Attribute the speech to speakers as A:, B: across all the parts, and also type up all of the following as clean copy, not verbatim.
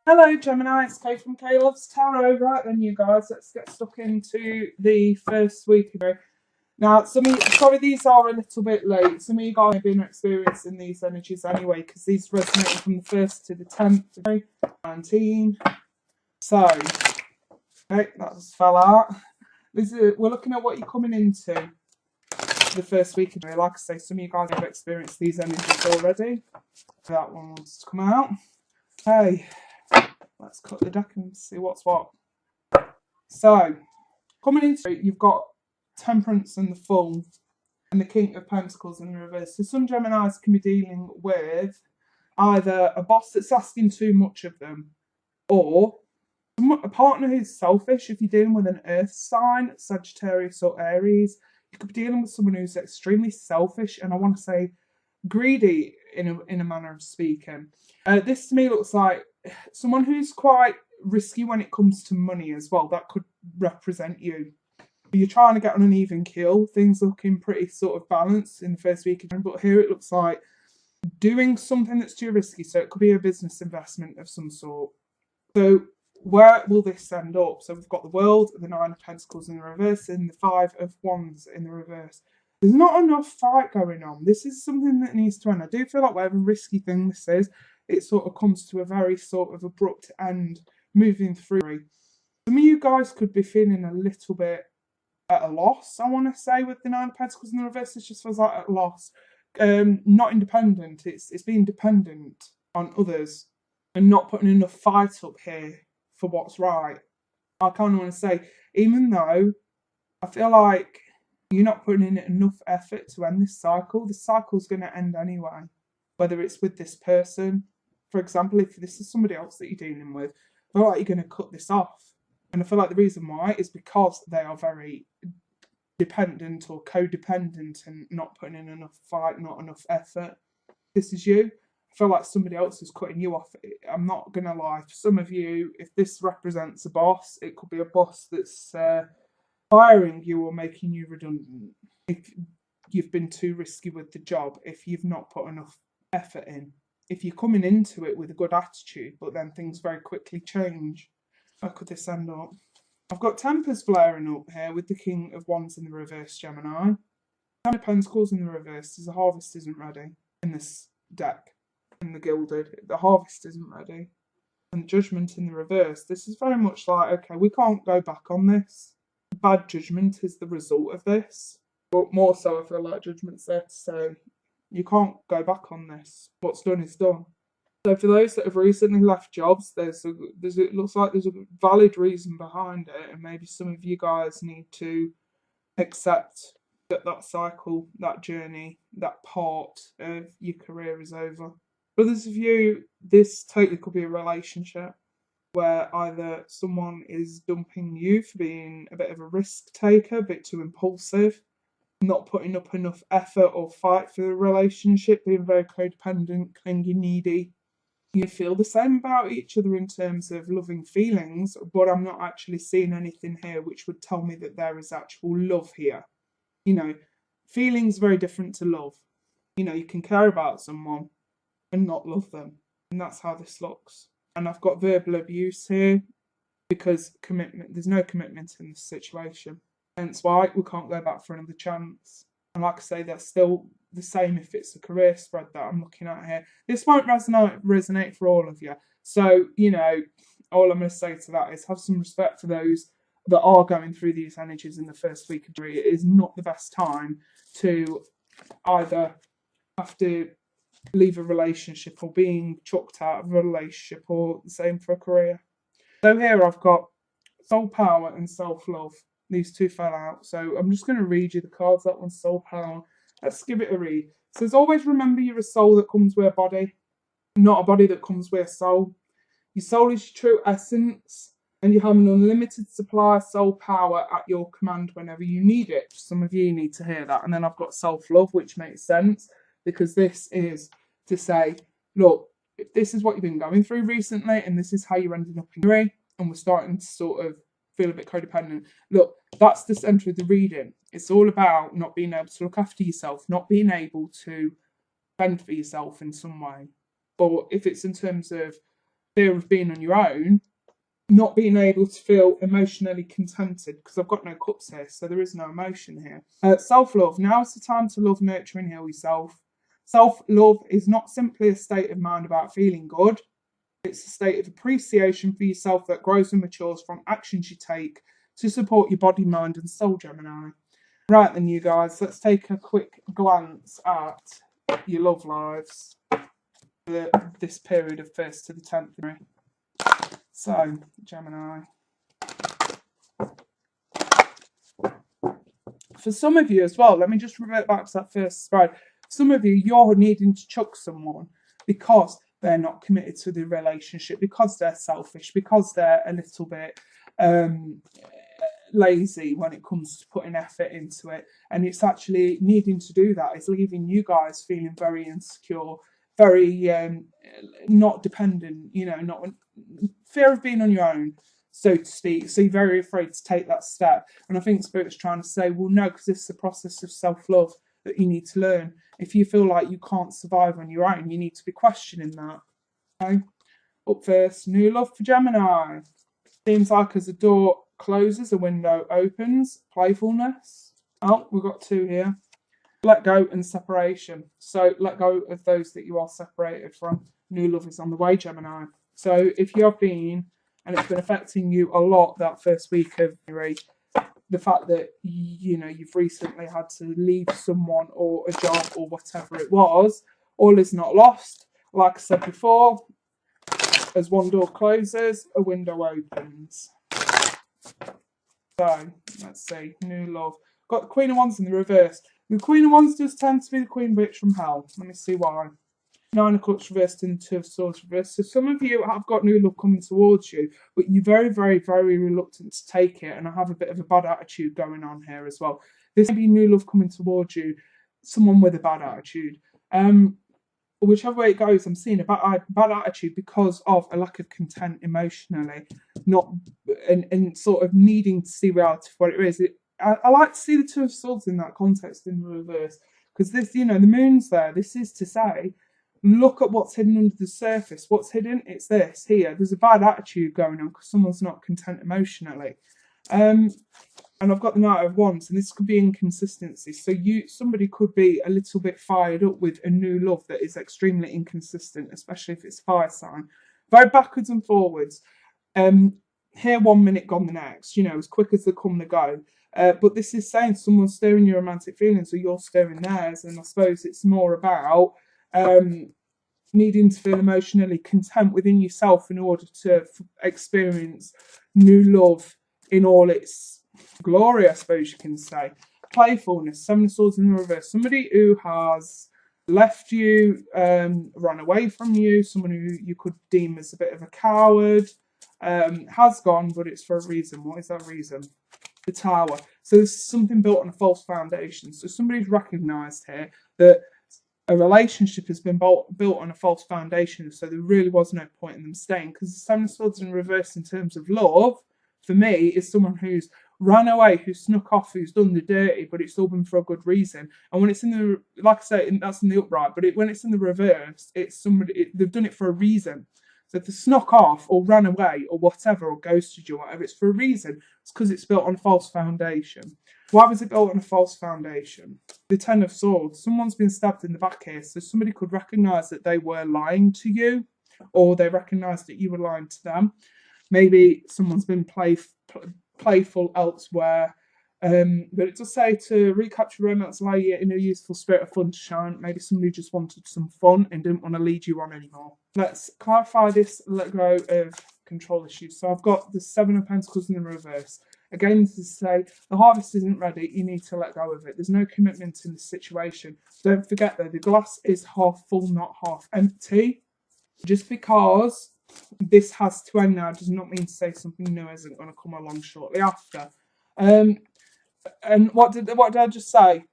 A: Hello Gemini, it's Kay from Kay Loves Tarot. Right then you guys, let's get stuck into the first week of it. Now, sorry these are a little bit late. Some of you guys have been experiencing these energies anyway, because these resonate from the 1st to the 10th of 2019. So, okay, that just fell out. We're looking at what you're coming into the first week of it. Like I say, some of you guys have experienced these energies already. That one wants to come out. Okay. Let's cut the deck and see what's what. So, coming into it, you've got Temperance and the Fool and the King of Pentacles in the reverse. So some Geminis can be dealing with either a boss that's asking too much of them, or a partner who's selfish. If you're dealing with an earth sign, Sagittarius or Aries, you could be dealing with someone who's extremely selfish, and I want to say greedy in a manner of speaking. This to me looks like someone who's quite risky when it comes to money as well. That could represent you. You're trying to get on an even keel. Things looking pretty sort of balanced in the first week, but here it looks like doing something that's too risky. So it could be a business investment of some sort. So where will this end up? So we've got the World, the Nine of Pentacles in the reverse, and the Five of Wands in the reverse. There's not enough fight going on. This is something that needs to end. I do feel like whatever risky thing this is, it sort of comes to a very sort of abrupt end moving through. Some of you guys could be feeling a little bit at a loss, I want to say, with the Nine of Pentacles in the reverse. It just feels like at a loss. Not independent. It's being dependent on others and not putting enough fight up here for what's right. I kind of want to say, even though I feel like you're not putting in enough effort to end this cycle's going to end anyway. Whether it's with this person, for example, if this is somebody else that you're dealing with, I feel like you're going to cut this off. And I feel like the reason why is because they are very dependent or codependent and not putting in enough fight, not enough effort. This is you. I feel like somebody else is cutting you off. I'm not going to lie. For some of you, if this represents a boss, it could be a boss that's firing you or making you redundant. If you've been too risky with the job, if you've not put enough effort in, if you're coming into it with a good attitude, but then things very quickly change. How could this end up? I've got Tempers flaring up here with the King of Wands in the reverse, Gemini. Ten of Pentacles in the reverse. The Harvest isn't ready in this deck. In the Gilded, the Harvest isn't ready. And Judgment in the reverse. This is very much like, okay, we can't go back on this. Bad judgment is the result of this. But more so, I feel like Judgment's there to say, you can't go back on this. What's done is done. So for those that have recently left jobs, it looks like there's a valid reason behind it, and maybe some of you guys need to accept that cycle, that journey, that part of your career is over. For others of you, this totally could be a relationship where either someone is dumping you for being a bit of a risk taker, a bit too impulsive, not putting up enough effort or fight for the relationship, being very codependent, clingy, needy. You feel the same about each other in terms of loving feelings, but I'm not actually seeing anything here which would tell me that there is actual love here. You know, feelings very different to love. You know, you can care about someone and not love them, and that's how this looks. And I've got verbal abuse here because there's no commitment in this situation. Hence why we can't go back for another chance. And like I say, that's still the same if it's a career spread that I'm looking at here. This won't resonate for all of you. So, you know, all I'm going to say to that is have some respect for those that are going through these energies in the first week of January. It is not the best time to either have to leave a relationship or being chucked out of a relationship, or the same for a career. So here I've got soul power and self-love. These two fell out. So I'm just going to read you the cards. That one's soul power. Let's give it a read. It says, always remember you're a soul that comes with a body, not a body that comes with a soul. Your soul is your true essence, and you have an unlimited supply of soul power at your command whenever you need it. Some of you need to hear that. And then I've got self-love, which makes sense, because this is to say, look, if this is what you've been going through recently, and this is how you're ending up in January, and we're starting to sort of feel a bit codependent. Look, that's the centre of the reading. It's all about not being able to look after yourself, not being able to fend for yourself in some way. Or if it's in terms of fear of being on your own, not being able to feel emotionally contented, because I've got no cups here, so there is no emotion here. Self-love. Now is the time to love, nurture and heal yourself. Self-love is not simply a state of mind about feeling good. It's a state of appreciation for yourself that grows and matures from actions you take to support your body, mind and soul, Gemini. Right then, you guys, let's take a quick glance at your love lives for this period of 1st to the 10th. So, Gemini. For some of you as well, let me just revert back to that first slide. Some of you, you're needing to chuck someone because they're not committed to the relationship, because they're selfish, because they're a little bit lazy when it comes to putting effort into it. And it's actually needing to do that. It's leaving you guys feeling very insecure, very not dependent, not fear of being on your own, so to speak. So you're very afraid to take that step. And I think Spirit's trying to say, well, no, because this is a process of self-love that you need to learn. If you feel like you can't survive on your own, you need to be questioning that. Okay? Up first, new love for Gemini. Seems like as a door closes, a window opens. Playfulness. Oh, we've got two here. Let go and separation. So let go of those that you are separated from. New love is on the way, Gemini. So if you have been, and it's been affecting you a lot that first week of January, the fact that you've recently had to leave someone or a job or whatever it was, all is not lost. Like I said before, as one door closes, a window opens. So let's see, new love. Got the Queen of Wands in the reverse. The Queen of Wands does tend to be the Queen Bitch from hell. Let me see why. 9 of Cups reversed and 2 of Swords reversed. So some of you have got new love coming towards you, but you're very, very, very reluctant to take it. And I have a bit of a bad attitude going on here as well. This may be new love coming towards you, someone with a bad attitude. Whichever way it goes, I'm seeing a bad attitude because of a lack of content emotionally, not and sort of needing to see reality for what it is. I like to see the 2 of Swords in that context in the reverse, because this, the moon's there. This is to say, look at what's hidden under the surface. What's hidden? It's this here. There's a bad attitude going on because someone's not content emotionally. And I've got the Knight of Wands, and this could be inconsistency. So somebody could be a little bit fired up with a new love that is extremely inconsistent, especially if it's fire sign. Very backwards and forwards. Here 1 minute, gone the next. As quick as they come, they go. But this is saying someone's stirring your romantic feelings, or you're stirring theirs. And I suppose it's more about needing to feel emotionally content within yourself in order to experience new love in all its glory, I suppose you can say. Playfulness, 7 of Swords in the reverse. Somebody who has left you, run away from you, someone who you could deem as a bit of a coward, has gone, but it's for a reason. What is that reason? The Tower. So this is something built on a false foundation. So somebody's recognised here that a relationship has been built on a false foundation, so there really was no point in them staying. Because the 7 of Swords in reverse in terms of love, for me, is someone who's ran away, who's snuck off, who's done the dirty, but it's all been for a good reason. And when it's in the, like I say, that's in the upright, but when it's in the reverse, it's somebody, they've done it for a reason. So if they snuck off or ran away or whatever, or ghosted you or whatever, it's for a reason. It's because it's built on a false foundation. Why was it built on a false foundation? The 10 of Swords. Someone's been stabbed in the back here, so somebody could recognise that they were lying to you, or they recognised that you were lying to them. Maybe someone's been playful elsewhere. But it does say to recapture romance, allow you in a useful spirit of fun to shine. Maybe somebody just wanted some fun and didn't want to lead you on anymore. Let's clarify this let go of control issues. So I've got the 7 of Pentacles in the reverse. Again, this is to say the harvest isn't ready. You need to let go of it. There's no commitment in this situation. Don't forget though, the glass is half full, not half empty. Just because this has to end now does not mean to say something new isn't going to come along shortly after. And what did I just say?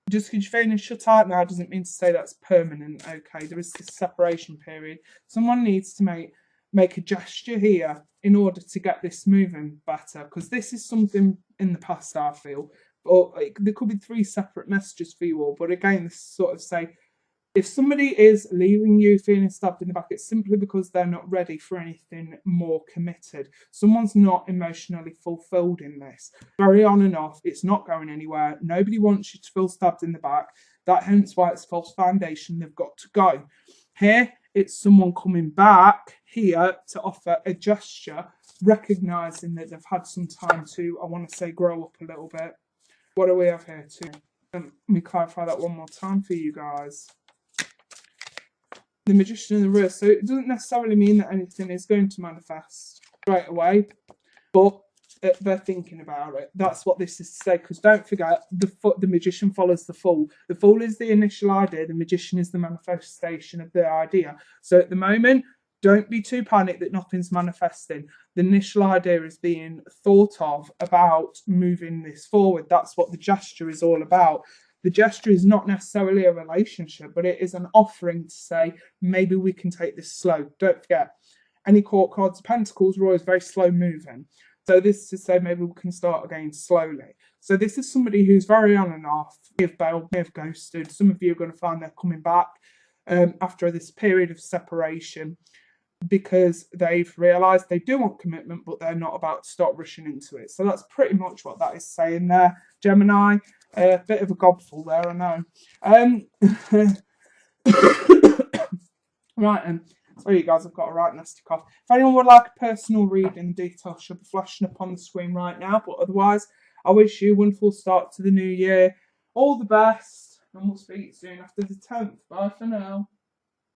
A: Just because you're feeling shut out now doesn't mean to say that's permanent. Okay, there is this separation period. Someone needs to make a gesture here in order to get this moving better, because this is something in the past, I feel. But there could be 3 separate messages for you all. But again, this sort of say If somebody is leaving you feeling stabbed in the back, it's simply because they're not ready for anything more committed. Someone's not emotionally fulfilled in this. Very on and off, it's not going anywhere. Nobody wants you to feel stabbed in the back. That hence why it's false foundation, they've got to go. Here, it's someone coming back here to offer a gesture, recognising that they've had some time to, I want to say, grow up a little bit. What do we have here too? Let me clarify that one more time for you guys. The Magician in the reverse. So it doesn't necessarily mean that anything is going to manifest straight away, but they're thinking about it. That's what this is to say, because don't forget, the Magician follows the Fool. The Fool is the initial idea, the Magician is the manifestation of the idea. So at the moment, don't be too panicked that nothing's manifesting. The initial idea is being thought of about moving this forward. That's what the gesture is all about. The gesture is not necessarily a relationship, but it is an offering to say, maybe we can take this slow. Don't forget, any court cards, Pentacles are always very slow moving. So this is to say, maybe we can start again slowly. So this is somebody who's very on and off, may have bailed, may have ghosted. Some of you are going to find they're coming back after this period of separation, because they've realised they do want commitment, but they're not about to start rushing into it. So that's pretty much what that is saying there, Gemini. A bit of a gobful there, I know. Right, sorry you guys, I've got a right nasty cough. If anyone would like a personal reading, details should be flashing up on the screen right now. But otherwise, I wish you a wonderful start to the new year. All the best, and we'll speak soon after the 10th. Bye for now.